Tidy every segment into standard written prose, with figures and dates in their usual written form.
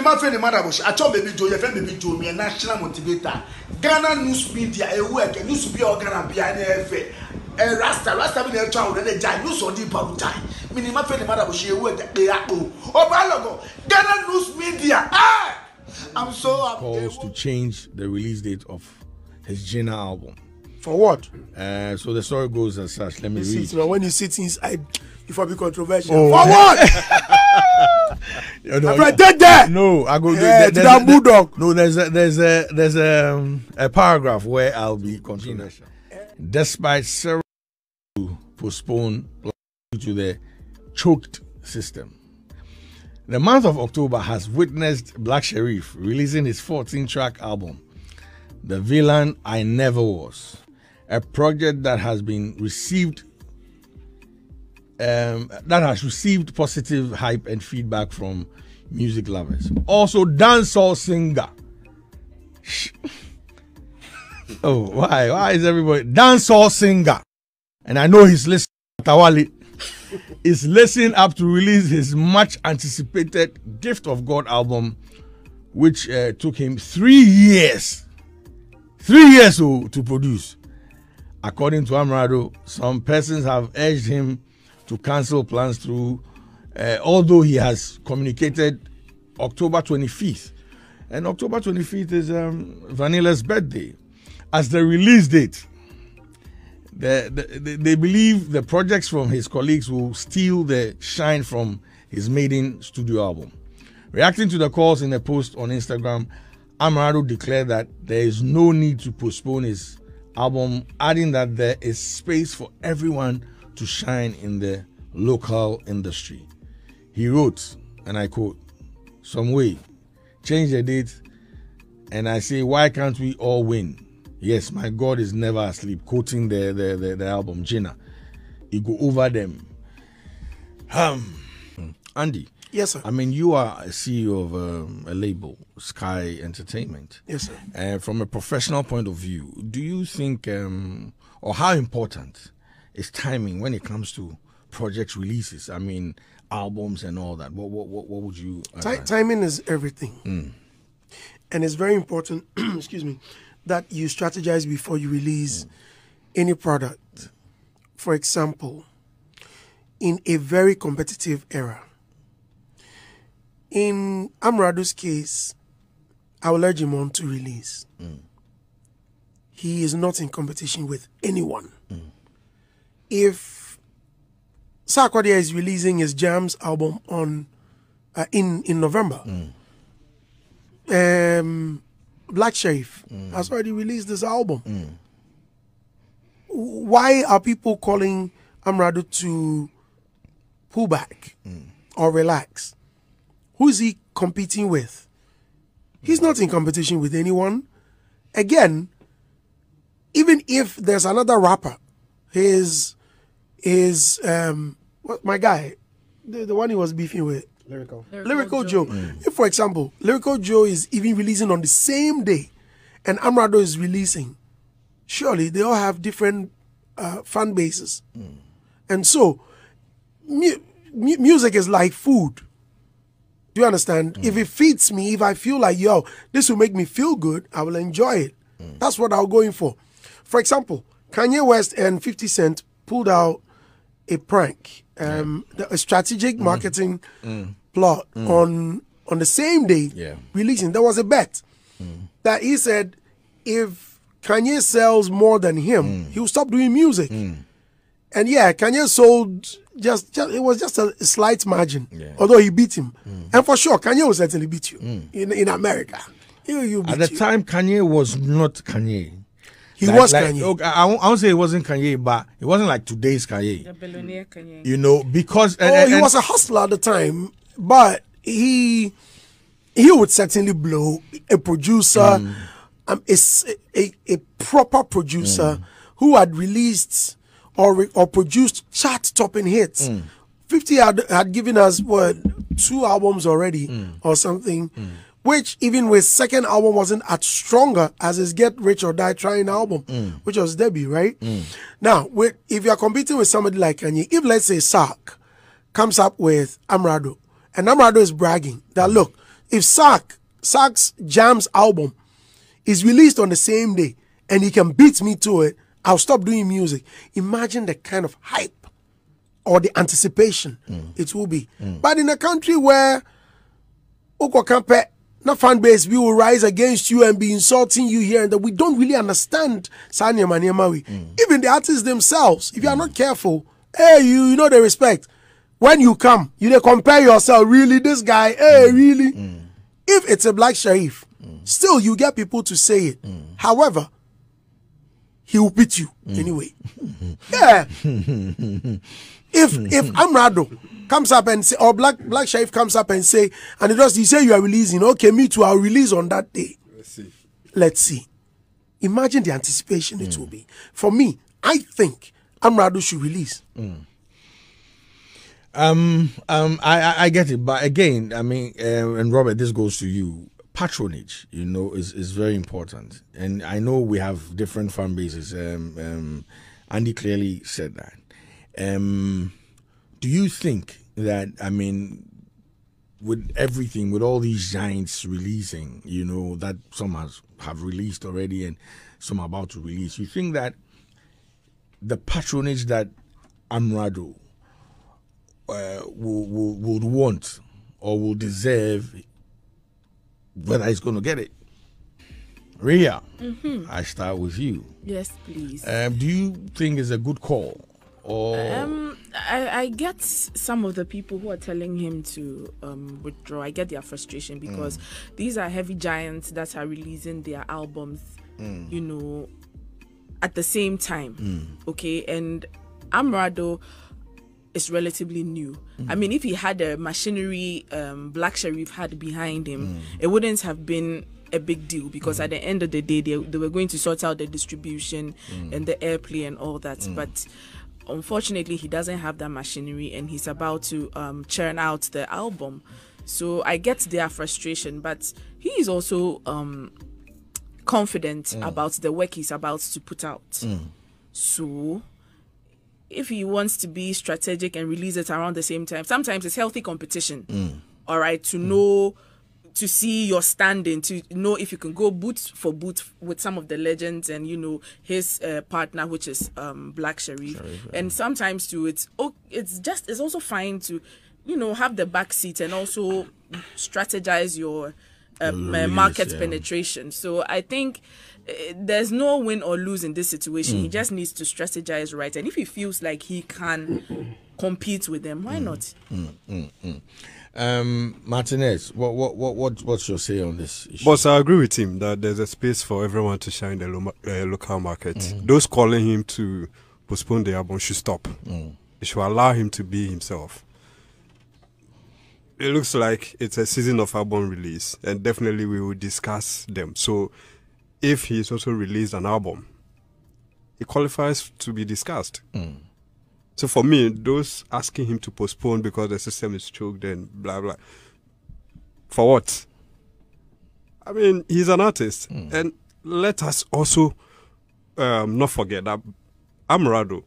my friend Amerado, I told baby Joe, your friend baby Joe, me a national motivator. Ghana news media, a work, and news to be all Ghana be a Rasta be a child, and a giant news or deep out time. Meaning my friend Amerado, she work that they are oh, Ghana news media. I'm so calls to change the release date of his Jenna album. For what? So the story goes as such. Let me read. When you sit inside, if I be controversial. For what? I'm right there. No, I go. That bulldog. No, there's a paragraph where I'll be controversial. Despite several to postpone due to the choked system, the month of October has witnessed Black Sherif releasing his 14-track album, The Villain I Never Was, a project that has been received positive hype and feedback from music lovers. Also, dancehall singer. Oh, why is everybody dancehall singer? And I know he's listening. Tawali is listening up to release his much anticipated Gift of God album, which took him 3 years. 3 years to produce. According to Amerado, some persons have urged him to cancel plans through, although he has communicated October 25th. And October 25th is Vanilla's birthday as the release date. They believe the projects from his colleagues will steal the shine from his maiden studio album. Reacting to the calls in a post on Instagram, Amerado declared that there is no need to postpone his album, adding that there is space for everyone to shine in the local industry. He wrote, and I quote, "Some way, change the date, and I say, why can't we all win? Yes, my God is never asleep," quoting the album Jenna. He go over them. Andy. Yes, sir. I mean, you are a CEO of a label, Sky Entertainment. Yes, sir. From a professional point of view, do you think, or how important is timing when it comes to project releases? I mean, albums and all that. What would you? Timing is everything, and it's very important. Excuse me, that you strategize before you release any product. For example, in a very competitive era. In Amerado's case, I will urge him on to release. He is not in competition with anyone. If Sarkodie is releasing his Jams album on in November, Black Sherif has already released this album. Why are people calling Amerado to pull back or relax? Who is he competing with? He's not in competition with anyone. Again, even if there's another rapper, my guy, the one he was beefing with, Lyrical Joe. If, for example, Lyrical Joe is even releasing on the same day, and Amerado is releasing, surely they all have different fan bases, and so music is like food. Do you understand? If it feeds me, if I feel like, yo, this will make me feel good, I will enjoy it. That's what I'm going for. For example, Kanye West and 50 Cent pulled out a prank, a strategic marketing plot on the same day releasing. There was a bet that he said if Kanye sells more than him, he will stop doing music. And yeah, Kanye sold it was just a slight margin, although he beat him. And for sure, Kanye will certainly beat you in America. At the time, Kanye was not Kanye. He was Kanye. Okay, I won't say it wasn't Kanye, but it wasn't like today's Kanye. The billionaire Kanye. You know, because... he was a hustler at the time, but he would certainly blow. A producer, a proper producer who had released or produced chart-topping hits. 50 had given us, 2 albums already or something, which even with second album wasn't as stronger as his Get Rich or Die Trying album, which was debut, right? Now, if you're competing with somebody like Kanye, if let's say Sark comes up with Amerado, and Amerado is bragging that, look, If Sack's Jams album is released on the same day and he can beat me to it, I'll stop doing music. Imagine the kind of hype or the anticipation it will be. But in a country where na fan base we will rise against you and be insulting you here and that, we don't really understand Sanya Maniamawi. Even the artists themselves, if you are not careful, hey, you know the respect. When you come, you they compare yourself, really, this guy, hey, really. If it's a Black Sherif, still you get people to say it. However, he will beat you anyway. Yeah. If Amerado comes up and say, or Black Sherif comes up and say, and you say you are releasing, okay, me too, I'll release on that day. Let's see. Imagine the anticipation it will be. For me, I think Amerado should release. I get it, but again, I mean, and Robert, this goes to you. Patronage, you know, is very important, and I know we have different fan bases. Andy clearly said that. Do you think that, I mean, with everything, with all these giants releasing, you know, that some have released already and some are about to release, you think that the patronage that Amerado would want or will deserve, whether he's going to get it? Ria, I start with you. Yes, please. Do you think it's a good call? Or I get some of the people who are telling him to withdraw. I get their frustration because these are heavy giants that are releasing their albums, you know, at the same time. Okay, and Amerado is relatively new. I mean, if he had a machinery Black Sherif had behind him, it wouldn't have been a big deal because at the end of the day, they were going to sort out the distribution and the airplay and all that. But unfortunately, he doesn't have that machinery and he's about to churn out the album. So I get their frustration, but he is also confident about the work he's about to put out. So if he wants to be strategic and release it around the same time, sometimes it's healthy competition. All right, to know, to see your standing, to know if you can go boot for boot with some of the legends and, you know, his partner, which is Black Sherif. And sometimes too, it's also fine to, you know, have the back seat and also strategize your market penetration. So I think there's no win or lose in this situation. He just needs to strategize right, and if he feels like he can compete with them, why not? Martinez, what's your say on this issue? Boss, I agree with him that there's a space for everyone to shine the local market. Those calling him to postpone the album should stop. They should allow him to be himself. It looks like it's a season of album release, and definitely we will discuss them. So if he's also released an album, it qualifies to be discussed. So for me, those asking him to postpone because the system is choked and blah, blah, for what? I mean, he's an artist. And let us also not forget that Amerado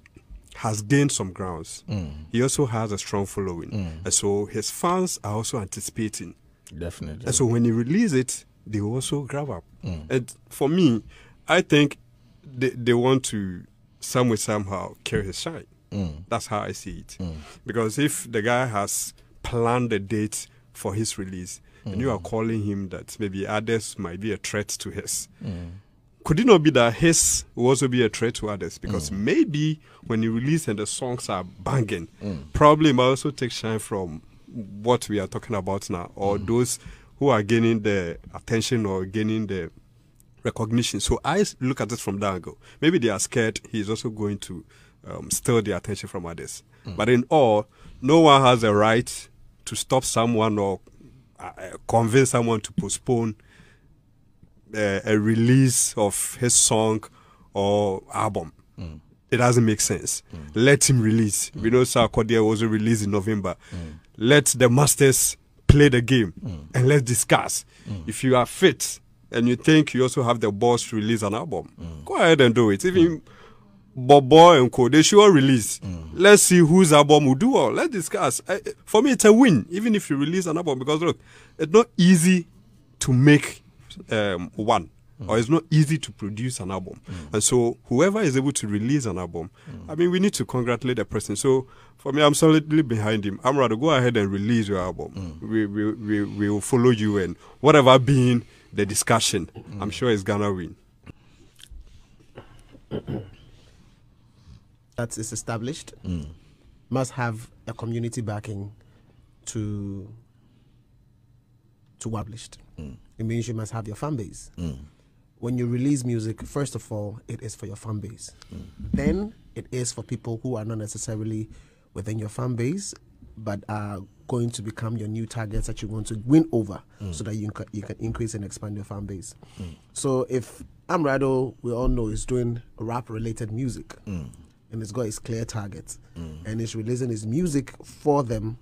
has gained some grounds. He also has a strong following. And so his fans are also anticipating. Definitely. And so when he releases it, they will also grab up. And for me, I think they want to somehow carry his shine. That's how I see it. Because if the guy has planned a date for his release and you are calling him that maybe others might be a threat to his, could it not be that his will also be a threat to others? Because maybe when you release and the songs are banging, probably it might also take shine from what we are talking about now, or those who are gaining the attention or gaining the recognition. So I look at it from that angle. Maybe they are scared he's also going to steal the attention from others. But in all, no one has a right to stop someone or convince someone to postpone a release of his song or album. It doesn't make sense. Let him release. We know Sarkodia was released in November. Let the masters play the game and let's discuss. If you are fit and you think you also have the balls to release an album, go ahead and do it. Even Bobo and Co. They should all release. Let's see whose album will do well. Let's discuss. For me, it's a win, even if you release an album, because look, it's not easy to make one. Or it's not easy to produce an album. And so whoever is able to release an album, I mean, we need to congratulate the person. So for me, I'm solidly behind him. Amerado, go ahead and release your album. We will follow you, and whatever being the discussion, I'm sure it's gonna win. That is established. Must have a community backing to published. It means you must have your fan base. When you release music, first of all, it is for your fan base. Then it is for people who are not necessarily within your fan base, but are going to become your new targets that you want to win over, so that you can increase and expand your fan base. So if Amerado, we all know, is doing rap-related music, and he's got his clear targets, and he's releasing his music for them,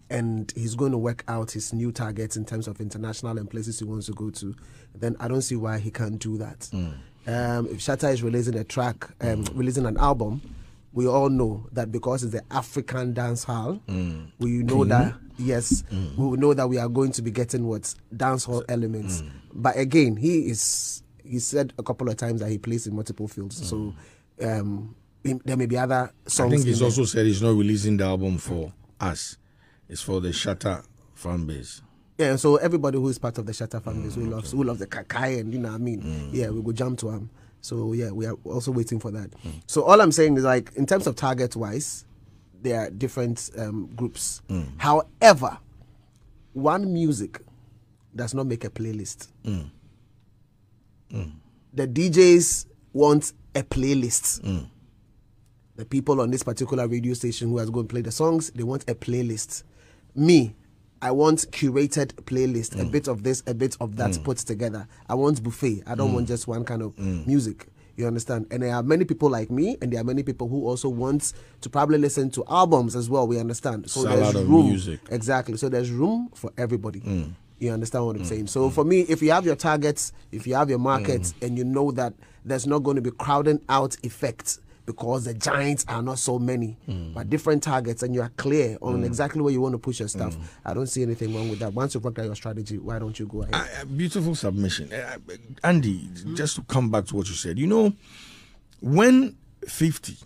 and he's going to work out his new targets in terms of international and places he wants to go to, then I don't see why he can't do that. If Shatta is releasing a track, releasing an album, we all know that because it's the African dance hall, we know that, yes, we know that we are going to be getting what? Dance hall elements. But again, he said a couple of times that he plays in multiple fields. So there may be other songs. I think he's also said he's not releasing the album for us. It's for the Shatta fan base. Yeah, so everybody who is part of the Shatta fan base, who loves the Kakai, and you know what I mean? Yeah, we go jump to him. So yeah, we are also waiting for that. So all I'm saying is, like, in terms of target wise, there are different groups. However, one music does not make a playlist. The DJs want a playlist. The people on this particular radio station who has going to play the songs, they want a playlist. Me, I want curated playlist, a bit of this, a bit of that put together. I want buffet. I don't want just one kind of music. You understand? And there are many people like me, and there are many people who also want to probably listen to albums as well. We understand. So Salad there's of room. music. Exactly. So there's room for everybody. You understand what I'm saying? So for me, if you have your targets, if you have your markets, and you know that there's not going to be crowding out effect, because the giants are not so many, but different targets, and you are clear on exactly where you want to push your stuff, I don't see anything wrong with that. Once you've worked out your strategy, why don't you go ahead? Beautiful submission. Andy, just to come back to what you said, you know, when 50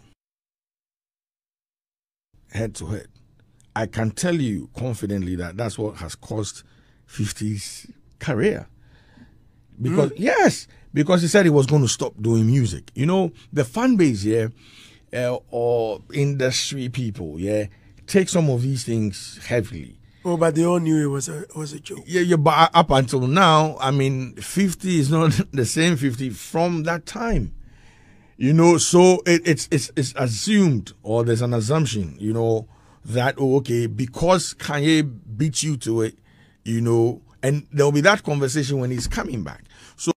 head to head, I can tell you confidently that that's what has caused 50's career. Because, yes, because he said he was going to stop doing music. You know, the fan base, or industry people, take some of these things heavily. Oh, but they all knew it was a joke. Yeah, but up until now, I mean, 50 is not the same 50 from that time. You know, so it's assumed, or there's an assumption, you know, that, oh, okay, because Kanye beat you to it, you know, and there'll be that conversation when he's coming back. So